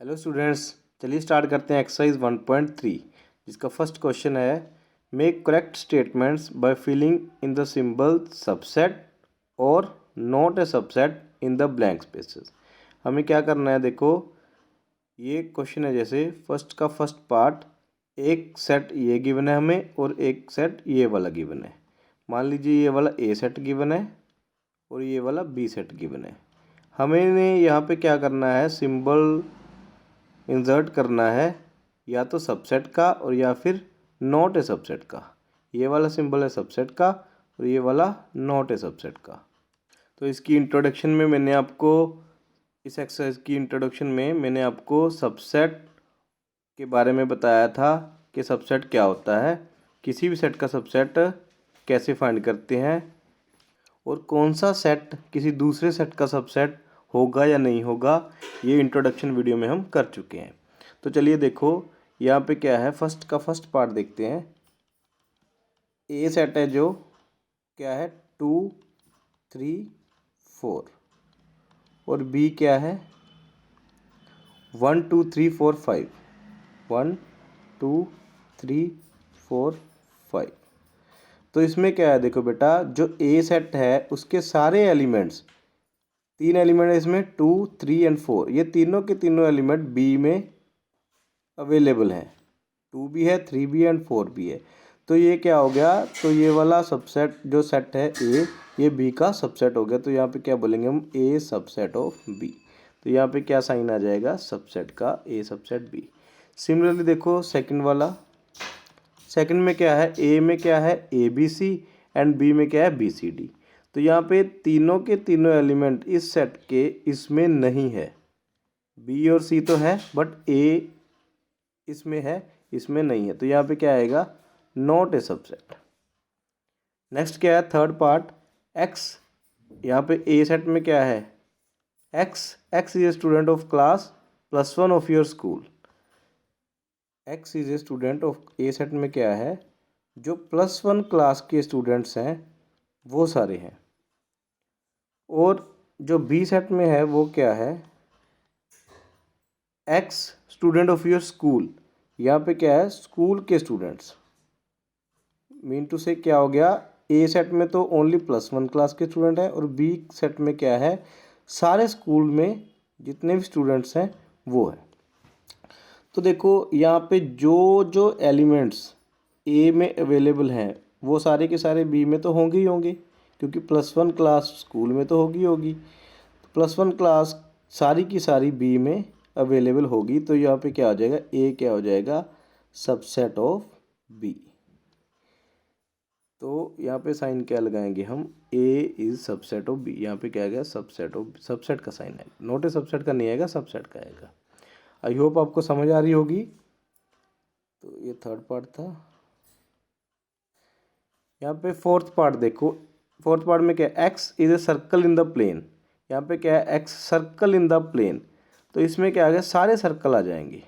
Hello students, चलिए start करते हैं एक्सरसाइज 1.3 जिसका फर्स्ट क्वेश्चन है make correct statements by filling in the symbol subset और not a subset in the blank spaces. हमें क्या करना है, देखो ये क्वेश्चन है जैसे फर्स्ट का फर्स्ट पार्ट, एक सेट ये गिवन है हमें और एक सेट ये वाला गिवन है। मान लीजिए ये वाला ए सेट गिवन है और ये वाला बी सेट गिवन है। हमें यहाँ पे क्या करना है, सिंबल इंसर्ट करना है या तो सबसेट का और या फिर नॉट ए सबसेट का। ये वाला सिंबल है सबसेट का और ये वाला नॉट ए सबसेट का। तो इसकी इंट्रोडक्शन में मैंने आपको इस एक्सरसाइज की इंट्रोडक्शन में मैंने आपको सबसेट के बारे में बताया था कि सबसेट क्या होता है, किसी भी सेट का सबसेट कैसे फाइंड करते हैं और कौन सा सेट किसी दूसरे सेट का सबसेट होगा या नहीं होगा। ये इंट्रोडक्शन वीडियो में हम कर चुके हैं। तो चलिए देखो यहाँ पे क्या है, फर्स्ट का फर्स्ट पार्ट देखते हैं। ए सेट है जो क्या है 2 3 4 और बी क्या है 1 2 3 4 5 1 2 3 4 5। तो इसमें क्या है, देखो बेटा, जो ए सेट है उसके सारे एलिमेंट्स, तीन एलिमेंट है इसमें 2 3 एंड 4, ये तीनों के तीनों एलिमेंट बी में अवेलेबल हैं। 2 भी है, 3 भी है एंड 4 भी है। तो ये क्या हो गया, तो ये वाला सबसेट जो सेट है ए, ये बी का सबसेट हो गया। तो यहाँ पे क्या बोलेंगे हम, ए सबसेट ऑफ बी। तो यहाँ पे क्या साइन आ जाएगा, सबसेट का ए सबसेट बी। सिमिलरली देखो सेकंड वाला, सेकंड में क्या है, ए में क्या है A B C and B में क्या है बी सी डी। तो यहाँ पे तीनों के तीनों एलिमेंट इस सेट के इसमें नहीं है। बी और सी तो है बट ए इसमें है, इसमें नहीं है। तो यहाँ पे क्या आएगा, नॉट ए सबसेट। नेक्स्ट क्या है, थर्ड पार्ट एक्स। यहाँ पे ए सेट में क्या है, X is a student of class +1 of your school. X is a student of, A set में क्या है, जो +1 क्लास के स्टूडेंट्स हैं वो सारे हैं। और जो बी सेट में है वो क्या है, x student of your school. यहाँ पे क्या है, स्कूल के स्टूडेंट्स। मीन टू से क्या हो गया, ए सेट में तो ओनली +1 क्लास के स्टूडेंट हैं और बी सेट में क्या है, सारे स्कूल में जितने भी स्टूडेंट्स हैं वो है। तो देखो यहाँ पे जो जो एलिमेंट्स ए में अवेलेबल हैं वो सारे के सारे बी में तो होंगे ही होंगे, क्योंकि +1 क्लास स्कूल में तो होगी। तो +1 क्लास सारी की सारी बी में अवेलेबल होगी। तो यहाँ पे क्या हो जाएगा, ए क्या हो जाएगा, सबसेट ऑफ बी। तो यहाँ पे साइन क्या लगाएंगे हम, ए इज सबसेट ऑफ बी। यहाँ पे क्या आएगा, सबसेट ऑफ, सबसेट का साइन है, नोट ए सबसेट का नहीं आएगा, सबसेट का आएगा। आई होप आपको समझ आ रही होगी। तो ये थर्ड पार्ट था। यहाँ पे फोर्थ पार्ट देखो, फोर्थ पार्ट में क्या है, X is a circle in the plane. यहाँ पे क्या है, X circle in the plane. तो इसमें क्या आ गया, सारे सर्कल आ जाएंगे।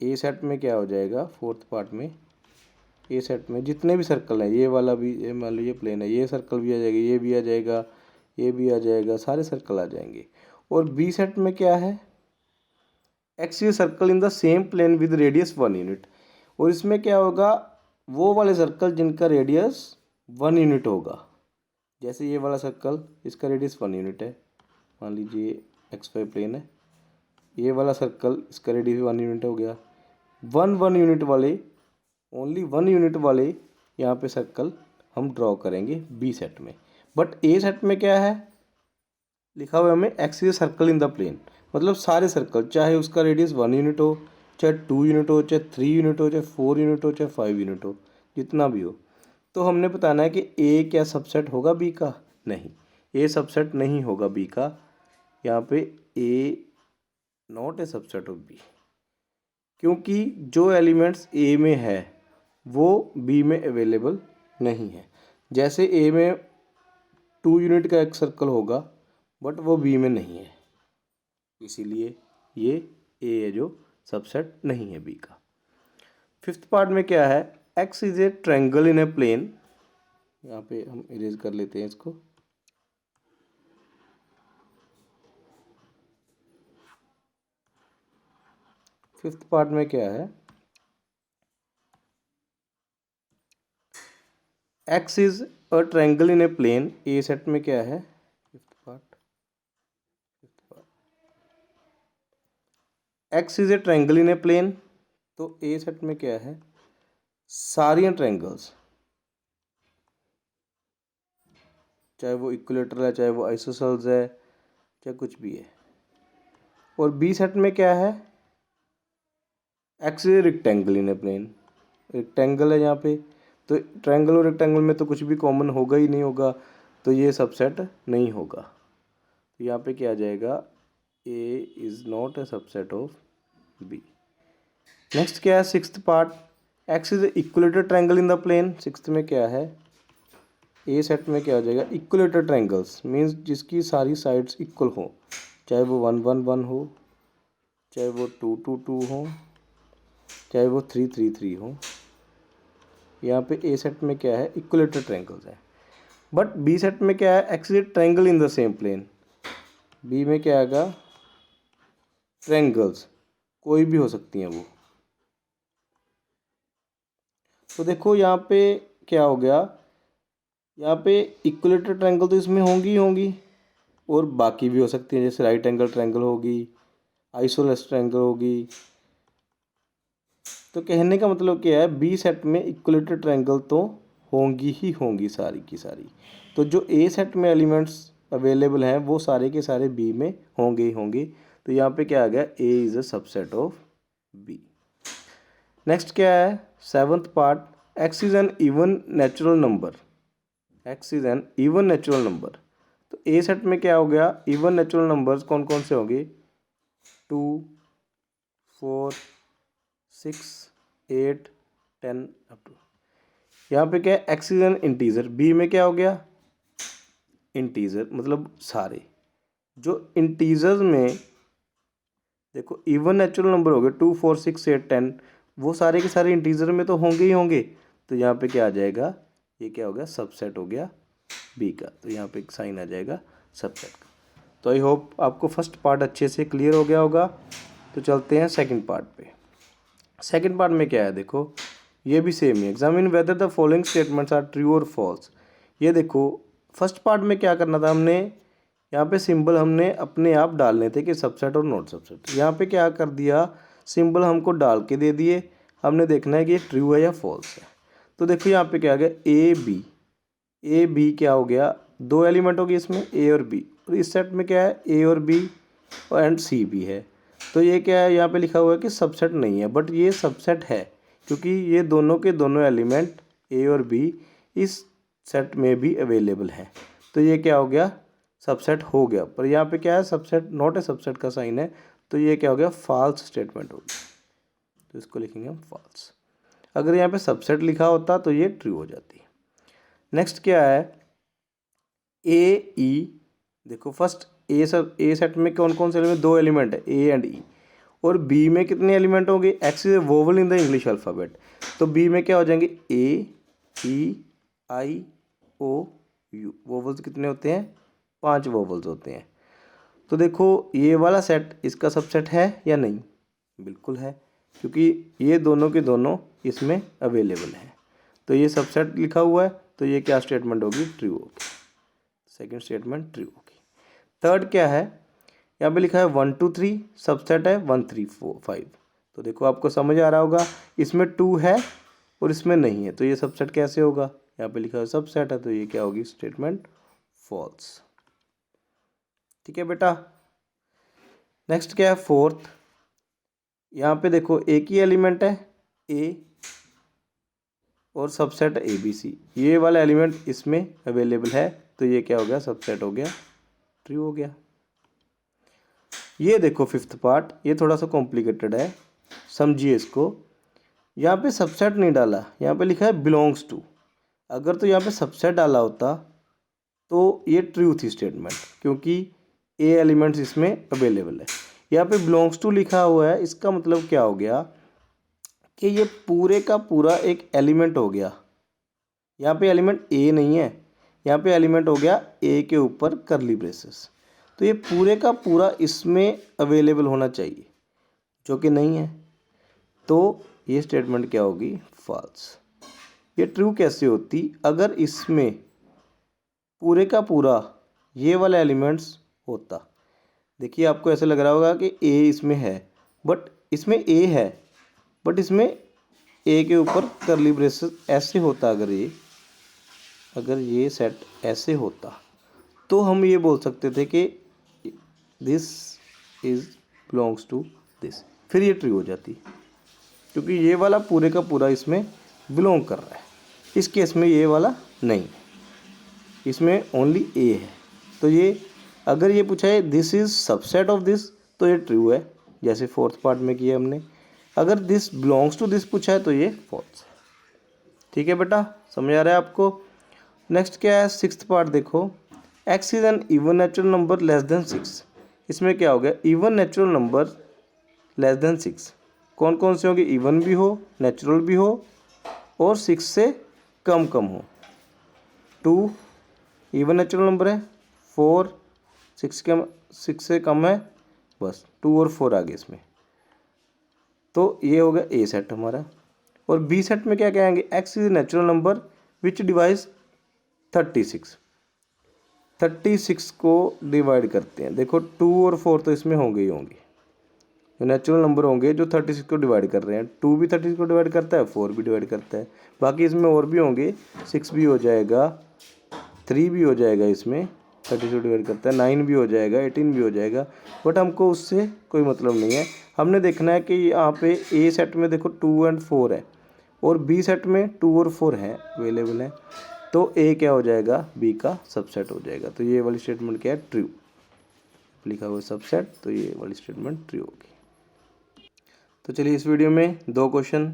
ए सेट में क्या हो जाएगा, फोर्थ पार्ट में ए सेट में जितने भी सर्कल हैं, ये वाला भी, ये मान लीजिए प्लेन है, ये सर्कल भी आ जाएगा, ये भी आ जाएगा, ये भी आ जाएगा, सारे सर्कल आ जाएंगे। और बी सेट में क्या है, X is circle in the same plane with radius 1 unit. और इसमें क्या होगा, वो वाले सर्कल जिनका रेडियस 1 यूनिट होगा। जैसे ये वाला सर्कल, इसका रेडियस 1 यूनिट है, मान लीजिए XY प्लेन है। ये वाला सर्कल, इसका रेडियस 1 यूनिट हो गया। 1 यूनिट वाले, ओनली 1 यूनिट वाले यहाँ पे सर्कल हम ड्रॉ करेंगे बी सेट में। बट ए सेट में क्या है, लिखा हुआ है हमें X is circle in the plane, मतलब सारे सर्कल, चाहे उसका रेडियस 1 यूनिट हो, चाहे 2 यूनिट हो, चाहे 3 यूनिट हो, चाहे 4 यूनिट हो, चाहे 5 यूनिट हो, जितना भी हो। तो हमने बताना है कि ए क्या सबसेट होगा बी का, नहीं, ए सबसेट नहीं होगा बी का। यहाँ पे A not a subset of B, क्योंकि जो एलिमेंट्स ए में है वो बी में अवेलेबल नहीं है। जैसे ए में 2 यूनिट का एक सर्कल होगा बट वो बी में नहीं है, इसीलिए ये ए है जो सबसेट नहीं है बी का। फिफ्थ पार्ट में क्या है, X is a triangle in a plane. यहाँ पे हम इरेज कर लेते हैं इसको। फिफ्थ पार्ट में क्या है, X is a triangle in a plane, A set में क्या है, fifth part, X is a triangle in a plane, तो ए सेट में क्या है, सारी ट्रायंगल्स, चाहे वो इक्विलेटरल है, चाहे वो आइसोसेल्स है, चाहे कुछ भी है। और बी सेट में क्या है, X is rectangle in a plane, rectangle है यहाँ पे, तो ट्रायंगल और रेक्टेंगल में तो कुछ भी कॉमन होगा ही नहीं होगा, तो ये सबसेट नहीं होगा। तो यहाँ पे क्या आ जाएगा, A is not a subset of B. Next क्या है, sixth part, X is equilateral triangle in the plane, sixth में क्या है, ए सेट में क्या हो जाएगा, इक्विलेटर ट्रायंगल्स मीन्स जिसकी सारी साइड्स इक्वल हो, चाहे वो 1 1 1 हो, चाहे वो 2 2 2 हो, चाहे वो 3 3 3 हो। यहाँ पे ए सेट में क्या है, इक्विलेटर ट्रायंगल्स है। बट बी सेट में क्या है, X is triangle in the same plane, B में क्या आएगा, ट्रायंगल्स कोई भी हो सकती हैं वो। तो देखो यहाँ पे क्या हो गया, यहाँ पे इक्विलेटर ट्रायंगल तो इसमें होंगी ही होंगी, और बाकी भी हो सकती हैं, जैसे राइट एंगल ट्रायंगल होगी, आइसोलेस ट्रायंगल होगी। तो कहने का मतलब क्या है, बी सेट में इक्विलेटर ट्रायंगल तो होंगी ही होंगी सारी की सारी। तो जो ए सेट में एलिमेंट्स अवेलेबल हैं वो सारे के सारे बी में होंगे ही होंगे। तो यहाँ पे क्या आ गया, A is a subset of B. Next क्या है, seventh part, X is an even natural number, X is an even natural number. तो ए सेट में क्या हो गया, इवन नेचुरल नंबर्स कौन कौन से होंगे, 2 4 6 8 10 अप टू। यहाँ पे क्या है, X is an integer, B में क्या हो गया, इंटीजर मतलब सारे। जो इंटीजर्स में देखो इवन नेचुरल नंबर हो गए 2 4 6 8 10, वो सारे के सारे इंटीजर में तो होंगे ही होंगे। तो यहाँ पे क्या आ जाएगा, ये क्या हो गया, सबसेट हो गया बी का। तो यहाँ पे एक साइन आ जाएगा सबसेट का। तो आई होप आपको फर्स्ट पार्ट अच्छे से क्लियर हो गया होगा। तो चलते हैं सेकंड पार्ट पे। सेकंड पार्ट में क्या है, देखो ये भी सेम है, examine whether the following statements are true और फॉल्स। ये देखो फर्स्ट पार्ट में क्या करना था हमने, यहाँ पे सिंबल हमने अपने आप डालने थे कि सबसेट और नॉट सबसेट। यहाँ पे क्या कर दिया, सिंबल हमको डाल के दे दिए, हमने देखना है कि ये ट्रू है या फॉल्स है। तो देखो यहाँ पे क्या आ गया, ए बी क्या हो गया, 2 एलिमेंट हो गए इसमें, ए और बी। और इस सेट में क्या है, ए और बी और एंड सी भी है। तो ये क्या है, यहाँ पे लिखा हुआ है कि सबसेट नहीं है, बट ये सबसेट है क्योंकि ये दोनों के दोनों एलिमेंट ए और बी इस सेट में भी अवेलेबल है। तो ये क्या हो गया, सबसेट हो गया। पर यहाँ पे क्या है, सबसेट नॉट ए सबसेट का साइन है, तो ये क्या हो गया, फॉल्स स्टेटमेंट हो गया। तो इसको लिखेंगे हम फॉल्स। अगर यहाँ पे सबसेट लिखा होता तो ये ट्रू हो जाती। नेक्स्ट क्या है, ए ई। देखो फर्स्ट ए सेट में कौन कौन से एलिमेंट, 2 एलिमेंट है, ए एंड ई। और बी में कितने एलिमेंट होंगे, x is A vowel in the English alphabet. तो बी में क्या हो जाएंगे, ए ई आई ओ यू। वोवल्स कितने होते हैं, 5 वोवल्स होते हैं। तो देखो ये वाला सेट इसका सबसेट है या नहीं, बिल्कुल है, क्योंकि ये दोनों के दोनों इसमें अवेलेबल हैं। तो ये सबसेट लिखा हुआ है, तो ये क्या स्टेटमेंट होगी, ट्रू होगी। सेकंड स्टेटमेंट ट्रू होगी। थर्ड क्या है, यहाँ पे लिखा है 1 2 3, सबसेट है 1 3 4 5। तो देखो आपको समझ आ रहा होगा, इसमें 2 है और इसमें नहीं है, तो ये सबसेट कैसे होगा, यहाँ पे लिखा है सबसेट है, तो ये क्या होगी, स्टेटमेंट फॉल्स। ठीक है बेटा। नेक्स्ट क्या है, फोर्थ। यहाँ पे देखो एक ही एलिमेंट है ए और सबसेट ए बी सी, ये वाला एलिमेंट इसमें अवेलेबल है, तो ये क्या हो गया, सबसेट हो गया, ट्रू हो गया। ये देखो फिफ्थ पार्ट, ये थोड़ा सा कॉम्प्लिकेटेड है, समझिए इसको। यहाँ पे सबसेट नहीं डाला, यहाँ पे लिखा है बिलोंग्स टू। अगर तो यहाँ पे सबसेट डाला होता तो ये ट्रू थी स्टेटमेंट, क्योंकि ए एलिमेंट्स इसमें अवेलेबल है। यहाँ पे बिलोंग्स टू लिखा हुआ है, इसका मतलब क्या हो गया कि ये पूरे का पूरा एक एलिमेंट हो गया। यहाँ पे एलिमेंट ए नहीं है, यहाँ पे एलिमेंट हो गया ए के ऊपर करली ब्रेसेस। तो ये पूरे का पूरा इसमें अवेलेबल होना चाहिए, जो कि नहीं है। तो ये स्टेटमेंट क्या होगी, फॉल्स। ये ट्रू कैसे होती, अगर इसमें पूरे का पूरा ये वाला एलिमेंट्स होता। देखिए आपको ऐसे लग रहा होगा कि ए इसमें है, बट इसमें ए है, बट इसमें ए के ऊपर करली ब्रेसेस ऐसे होता, अगर ये सेट ऐसे होता तो हम ये बोल सकते थे कि this is belongs to this, फिर ये ट्रू हो जाती, क्योंकि ये वाला पूरे का पूरा इसमें बिलोंग कर रहा है। इस केस में ये वाला नहीं, इसमें ओनली ए है। तो ये अगर ये पूछा है this is subset of this, तो ये ट्रू है, जैसे फोर्थ पार्ट में किया हमने। अगर दिस बिलोंग्स टू दिस पूछा है तो ये फॉल्स। ठीक है बेटा, समझ आ रहा है आपको। नेक्स्ट क्या है, सिक्स्थ पार्ट देखो, x is an even natural number less than 6। इसमें क्या हो गया, even natural number less than 6 कौन कौन से होंगे, इवन भी हो, नेचुरल भी हो, और 6 से कम हो। 2 इवन नेचुरल नंबर है, 4 6 से कम है, बस 2 और 4 आ गए इसमें। तो ये हो गया ए सेट हमारा। और बी सेट में क्या कहेंगे, x is natural number which divides 36 को डिवाइड करते हैं। देखो 2 और 4 तो इसमें होंगे ही होंगे, जो नेचुरल नंबर होंगे जो 36 को डिवाइड कर रहे हैं। 2 भी 36 को डिवाइड करता है, 4 भी डिवाइड करता है, बाकी इसमें और भी होंगे, 6 भी हो जाएगा, 3 भी हो जाएगा, इसमें 36 को डिवाइड करता है, 9 भी हो जाएगा, 18 भी हो जाएगा, बट हमको उससे कोई मतलब नहीं है। हमने देखना है कि यहाँ पे ए सेट में देखो 2 और 4 है, और बी सेट में 2 और 4 है अवेलेबल है, तो ए क्या हो जाएगा, बी का सबसेट हो जाएगा। तो ये वाली स्टेटमेंट क्या है, ट्रू लिखा हुआ सबसेट, तो ये वाली स्टेटमेंट ट्रू होगी। तो चलिए इस वीडियो में 2 क्वेश्चन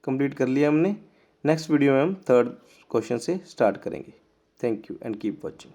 कंप्लीट कर लिया हमने। नेक्स्ट वीडियो में हम 3rd क्वेश्चन से स्टार्ट करेंगे। Thank you and keep watching.